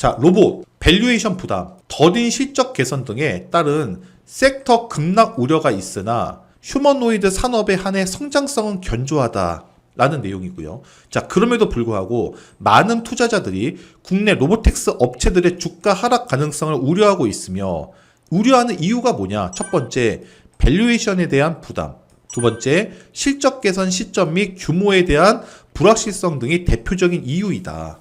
자, 로봇, 밸류에이션 부담, 더딘 실적 개선 등에 따른 섹터 급락 우려가 있으나 휴머노이드 산업에 한해 성장성은 견조하다. 라는 내용이고요. 자, 그럼에도 불구하고 많은 투자자들이 국내 로보텍스 업체들의 주가 하락 가능성을 우려하고 있으며 우려하는 이유가 뭐냐? 첫 번째, 밸류에이션에 대한 부담. 두 번째, 실적 개선 시점 및 규모에 대한 불확실성 등이 대표적인 이유이다.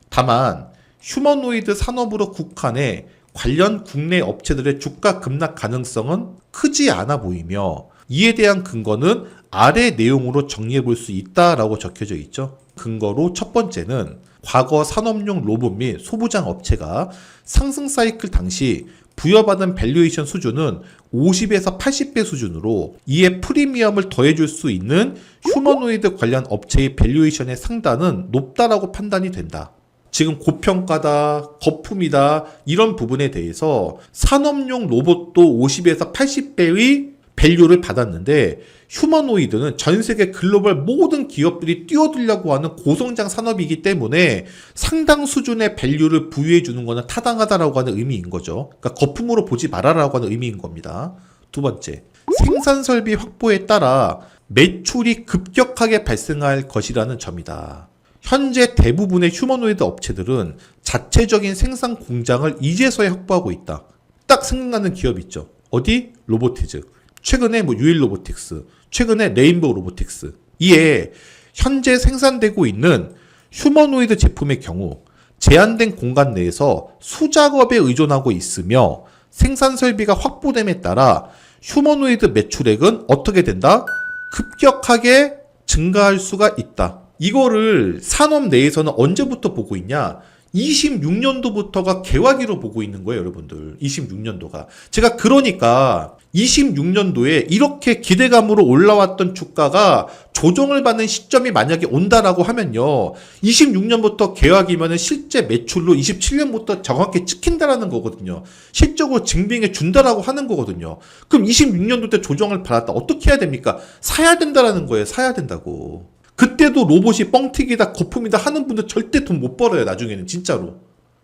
다만 휴머노이드 산업으로 국한해 관련 국내 업체들의 주가 급락 가능성은 크지 않아 보이며 이에 대한 근거는 아래 내용으로 정리해 볼 수 있다라고 적혀져 있죠. 근거로 첫 번째는 과거 산업용 로봇 및 소부장 업체가 상승 사이클 당시 부여받은 밸류에이션 수준은 50에서 80배 수준으로 이에 프리미엄을 더해줄 수 있는 휴머노이드 관련 업체의 밸류에이션의 상단은 높다라고 판단이 된다. 지금 고평가다, 거품이다 이런 부분에 대해서 산업용 로봇도 50에서 80배의 밸류를 받았는데 휴머노이드는 전 세계 글로벌 모든 기업들이 뛰어들려고 하는 고성장 산업이기 때문에 상당 수준의 밸류를 부여해 주는 것은 타당하다라고 하는 의미인 거죠. 그러니까 거품으로 보지 말아라고 하는 의미인 겁니다. 두 번째, 생산 설비 확보에 따라 매출이 급격하게 발생할 것이라는 점이다. 현재 대부분의 휴머노이드 업체들은 자체적인 생산 공장을 이제서야 확보하고 있다. 딱 생각나는 기업 있죠. 어디? 로보티즈. 최근에 유일 로보틱스, 최근에 레인보우 로보틱스. 이에 현재 생산되고 있는 휴머노이드 제품의 경우 제한된 공간 내에서 수작업에 의존하고 있으며 생산 설비가 확보됨에 따라 휴머노이드 매출액은 어떻게 된다? 급격하게 증가할 수가 있다. 이거를 산업 내에서는 언제부터 보고 있냐? 26년도부터가 개화기로 보고 있는 거예요, 여러분들. 26년도가. 제가 그러니까 26년도에 이렇게 기대감으로 올라왔던 주가가 조정을 받는 시점이 만약에 온다라고 하면요. 26년부터 개화기면은 실제 매출로 27년부터 정확히 찍힌다라는 거거든요. 실적으로 증빙해 준다라고 하는 거거든요. 그럼 26년도 때 조정을 받았다. 어떻게 해야 됩니까? 사야 된다라는 거예요. 사야 된다고. 그때도 로봇이 뻥튀기다 거품이다 하는 분들 절대 돈 못 벌어요. 나중에는 진짜로.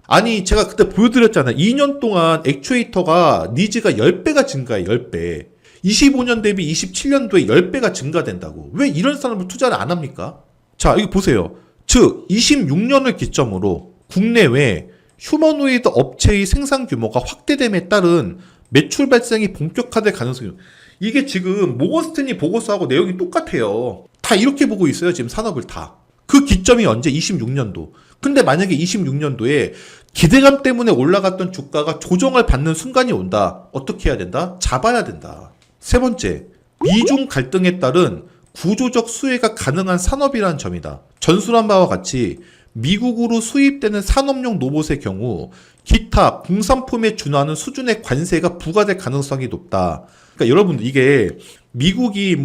아니 제가 그때 보여드렸잖아요. 2년 동안 액추에이터가 니즈가 10배가 증가해. 10배. 25년 대비 27년도에 10배가 증가된다고. 왜 이런 사람을 투자를 안 합니까? 자 이거 보세요. 즉 26년을 기점으로 국내외 휴머노이드 업체의 생산 규모가 확대됨에 따른 매출 발생이 본격화될 가능성이 이게 지금 모건스탠리 보고서하고 내용이 똑같아요. 다 이렇게 보고 있어요. 지금 산업을 다. 그 기점이 언제? 26년도. 근데 만약에 26년도에 기대감 때문에 올라갔던 주가가 조정을 받는 순간이 온다. 어떻게 해야 된다? 잡아야 된다. 세 번째, 미중 갈등에 따른 구조적 수혜가 가능한 산업이라는 점이다. 전술한 바와 같이 미국으로 수입되는 산업용 로봇의 경우 기타 공산품에 준하는 수준의 관세가 부과될 가능성이 높다. 그러니까 여러분들 이게 미국이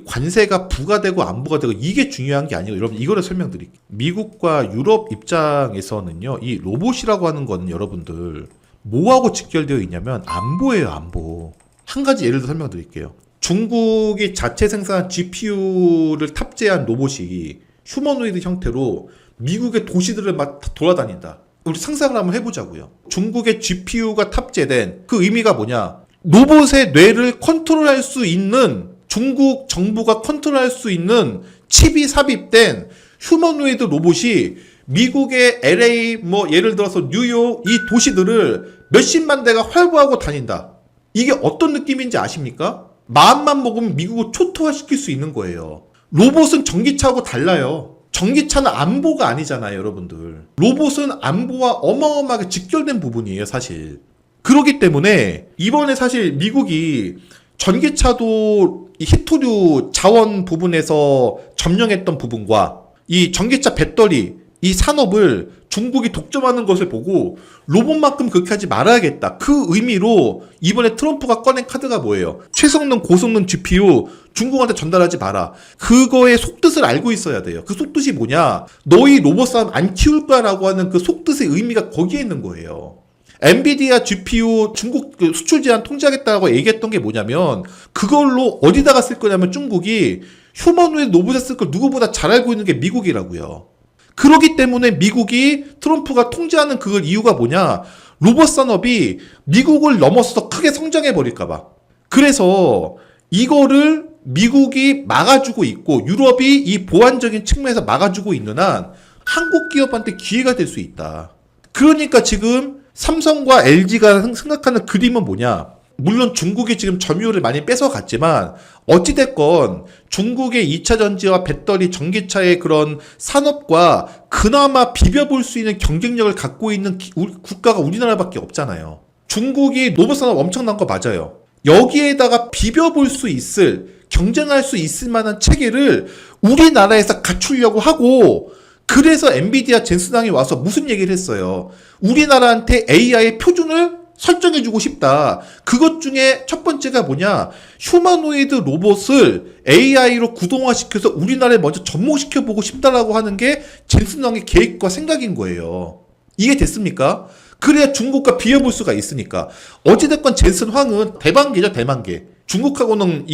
관세가 부과되고 안 부과되고 이게 중요한 게 아니고 여러분 이거를 설명드릴게요. 미국과 유럽 입장에서는요. 이 로봇이라고 하는 거는 여러분들 뭐하고 직결되어 있냐면 안보예요. 안보. 한 가지 예를 들어 설명드릴게요. 중국이 자체 생산한 GPU를 탑재한 로봇이 휴머노이드 형태로 미국의 도시들을 막 돌아다닌다. 우리 상상을 한번 해보자고요. 중국의 GPU가 탑재된 그 의미가 뭐냐? 로봇의 뇌를 컨트롤할 수 있는 중국 정부가 컨트롤할 수 있는 칩이 삽입된 휴머노이드 로봇이 미국의 LA 예를 들어서 뉴욕 이 도시들을 몇십만 대가 활보하고 다닌다. 이게 어떤 느낌인지 아십니까? 마음만 먹으면 미국을 초토화시킬 수 있는 거예요. 로봇은 전기차하고 달라요. 전기차는 안보가 아니잖아요, 여러분들. 로봇은 안보와 어마어마하게 직결된 부분이에요, 사실. 그렇기 때문에 이번에 사실 미국이 전기차도 이 히토류 자원 부분에서 점령했던 부분과 이 전기차 배터리 이 산업을 중국이 독점하는 것을 보고 로봇만큼 그렇게 하지 말아야겠다. 그 의미로 이번에 트럼프가 꺼낸 카드가 뭐예요? 최성능 고성능 GPU 중국한테 전달하지 마라. 그거의 속뜻을 알고 있어야 돼요. 그 속뜻이 뭐냐? 너희 로봇 사람 안 키울 거야라고 하는 그 속뜻의 의미가 거기에 있는 거예요. 엔비디아 GPU 중국 수출 제한 통제하겠다고 얘기했던 게 뭐냐면 그걸로 어디다가 쓸 거냐면 중국이 휴머노이드 로봇에 쓸 걸 누구보다 잘 알고 있는 게 미국이라고요. 그렇기 때문에 미국이 트럼프가 통제하는 그 이유가 뭐냐? 로봇 산업이 미국을 넘어서서 크게 성장해 버릴까봐. 그래서 이거를 미국이 막아주고 있고 유럽이 이 보완적인 측면에서 막아주고 있는 한 한국 기업한테 기회가 될 수 있다. 그러니까 지금 삼성과 LG가 생각하는 그림은 뭐냐? 물론 중국이 지금 점유율을 많이 뺏어갔지만 어찌됐건 중국의 2차 전지와 배터리, 전기차의 그런 산업과 그나마 비벼볼 수 있는 경쟁력을 갖고 있는 국가가 우리나라밖에 없잖아요. 중국이 로봇 산업 엄청난 거 맞아요. 여기에다가 비벼볼 수 있을, 경쟁할 수 있을 만한 체계를 우리나라에서 갖추려고 하고, 그래서 엔비디아 젠슨항이 와서 무슨 얘기를 했어요. 우리나라한테 AI 표준을 설정해주고 싶다. 그것 중에 첫 번째가 뭐냐? 휴머노이드 로봇을 AI로 구동화시켜서 우리나라에 먼저 접목시켜보고 싶다라고 하는 게 젠슨왕의 계획과 생각인 거예요. 이게 됐습니까? 그래야 중국과 비벼볼 수가 있으니까. 어찌됐건 젠슨황은 대만계죠, 대만계. 중국하고는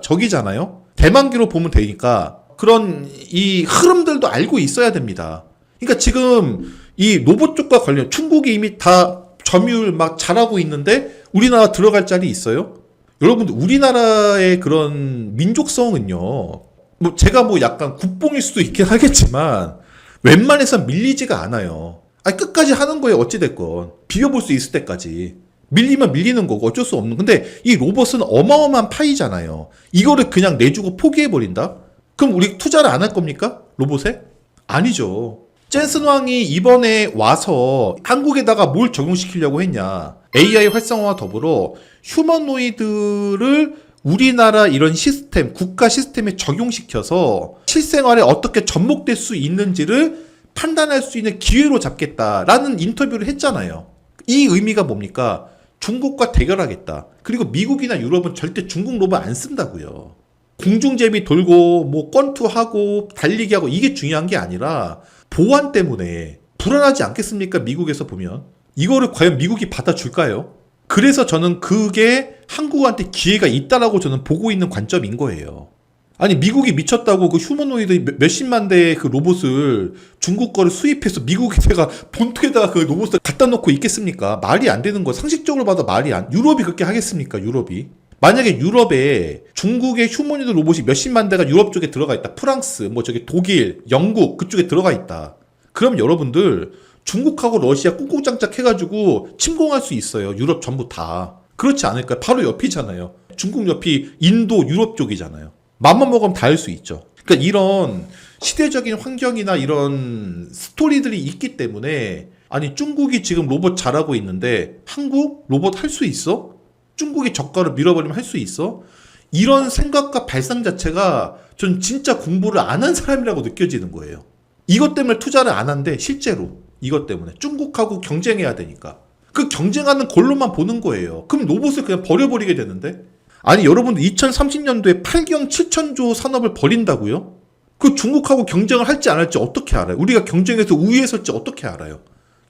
적이잖아요? 대만계로 보면 되니까 그런 이 흐름들도 알고 있어야 됩니다. 그러니까 지금 이 로봇 쪽과 관련 중국이 이미 다 점유율 막 잘하고 있는데 우리나라 들어갈 자리 있어요? 여러분들 우리나라의 그런 민족성은요, 뭐 제가 뭐 약간 국뽕일 수도 있긴 하겠지만 웬만해서 밀리지가 않아요. 아니 끝까지 하는 거예요. 어찌됐건 비벼볼 수 있을 때까지 밀리면 밀리는 거고 어쩔 수 없는. 근데 이 로봇은 어마어마한 파이잖아요. 이거를 그냥 내주고 포기해버린다? 그럼 우리 투자를 안 할 겁니까? 로봇에? 아니죠. 젠슨왕이 이번에 와서 한국에다가 뭘 적용시키려고 했냐? AI 활성화와 더불어 휴머노이드를 우리나라 이런 시스템, 국가 시스템에 적용시켜서 실생활에 어떻게 접목될 수 있는지를 판단할 수 있는 기회로 잡겠다라는 인터뷰를 했잖아요. 이 의미가 뭡니까? 중국과 대결하겠다. 그리고 미국이나 유럽은 절대 중국 로봇 안 쓴다고요. 공중제비 돌고 뭐 권투하고 달리기 하고 이게 중요한 게 아니라 보안 때문에 불안하지 않겠습니까? 미국에서 보면. 이거를 과연 미국이 받아줄까요? 그래서 저는 그게 한국한테 기회가 있다라고 저는 보고 있는 관점인 거예요. 아니 미국이 미쳤다고 그 휴머노이드 몇십만 대의 그 로봇을 중국 거를 수입해서 미국에다가 본토에다가 그 로봇을 갖다 놓고 있겠습니까? 말이 안 되는 거. 상식적으로 봐도 말이 안. 유럽이 그렇게 하겠습니까? 유럽이. 만약에 유럽에 중국의 휴머노이드 로봇이 몇십만 대가 유럽 쪽에 들어가 있다. 프랑스, 뭐 저기 독일, 영국 그쪽에 들어가 있다. 그럼 여러분들 중국하고 러시아 꾹꾹짝짝 해가지고 침공할 수 있어요. 유럽 전부 다. 그렇지 않을까요? 바로 옆이잖아요. 중국 옆이 인도, 유럽 쪽이잖아요. 맘만 먹으면 다 할 수 있죠. 그러니까 이런 시대적인 환경이나 이런 스토리들이 있기 때문에 아니 중국이 지금 로봇 잘하고 있는데 한국 로봇 할 수 있어? 중국이 저가를 밀어버리면 할 수 있어? 이런 생각과 발상 자체가 전 진짜 공부를 안 한 사람이라고 느껴지는 거예요. 이것 때문에 투자를 안 한대 실제로. 이것 때문에 중국하고 경쟁해야 되니까 그 경쟁하는 걸로만 보는 거예요. 그럼 로봇을 그냥 버려버리게 되는데 아니 여러분들 2030년도에 8경 7천조 산업을 버린다고요? 그 중국하고 경쟁을 할지 안 할지 어떻게 알아요? 우리가 경쟁에서 우위에 설지 어떻게 알아요?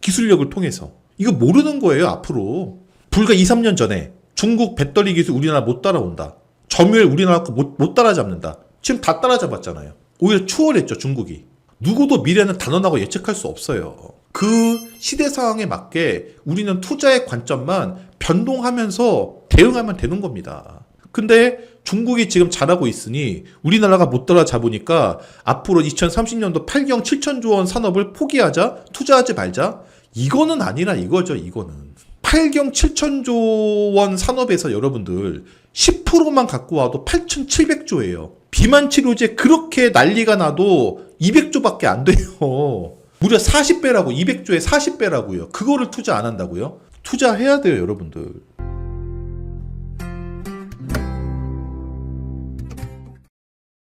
기술력을 통해서. 이거 모르는 거예요 앞으로. 불과 2, 3년 전에 중국 배터리 기술 우리나라 못 따라온다. 점유율 우리나라 거 못 따라잡는다. 지금 다 따라잡았잖아요. 오히려 추월했죠 중국이. 누구도 미래는 단언하고 예측할 수 없어요. 그 시대 상황에 맞게 우리는 투자의 관점만 변동하면서 대응하면 되는 겁니다. 근데 중국이 지금 잘하고 있으니 우리나라가 못 따라잡으니까 앞으로 2030년도 8경 7천조 원 산업을 포기하자, 투자하지 말자. 이거는 아니라 이거죠, 이거는. 8경 7천조 원 산업에서 여러분들 10%만 갖고 와도 8,700조예요. 비만 치료제 그렇게 난리가 나도 200조밖에 안 돼요. 무려 40배라고, 200조에 40배라고요. 그거를 투자 안 한다고요? 투자해야 돼요, 여러분들.